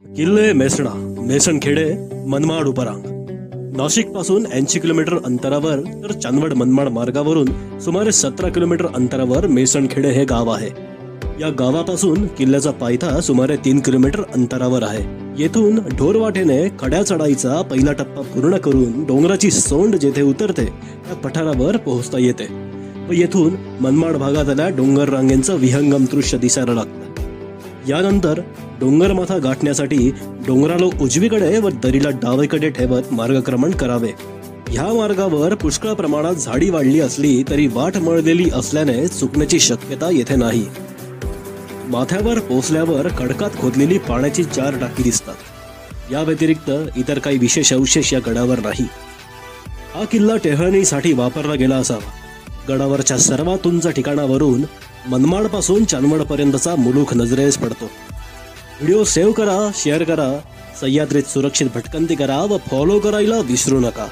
किल्ले मेसणा, मेसणखेडे, मनमाड उपरांग. नाशिक पासून 80 किलोमीटर अंतरावर तर चांदवड मनमाड मार्गावरून सुमारे 17 किलोमीटर अंतरावर मेसणखेडे हे गाव आहे. या गावापासून किल्ल्याचा पायथा सुमारे 3 किलोमीटर अंतरावर आहे. येथून ढोरवाटेने खड्या चढाईचा पहिला टप्पा पूर्ण करून डोंगराची सोंड जेथे उतरते त्या पठारावर पोहोचता येते व येथून मनमाड भागातल्या डोंगर रांगेंचं विहंगम दृश्य दिसायला लागतं. यानंतर डोंगरमाथा गाठण्यासाठी डोंगराला उजवीकडे व दरीला डावीकडे ठेवत मार्गक्रमण करावे. ह्या मार्गावर पुष्कळ प्रमाणात झाडी वाढली असली तरी वाट मळलेली असल्याने चुकण्याची शक्यता येथे नाही. माथ्यावर पोचल्यावर खडकात खोदलेली पाण्याची 4 टाकी दिसतात. या व्यतिरिक्त इतर काही विशेष अवशेष या गडावर नाही. हा किल्ला टेहळणीसाठी वापरला गेला असावा. गडावरच्या सर्वात उंच ठिकाणावरून मनमाड पासून चांदवड पर्यंतचा मुलूख नजरेस पडतो. व्हिडिओ सेव्ह करा, शेअर करा, सह्याद्रीत सुरक्षित भटकंती करा व फॉलो करायला विसरू नका.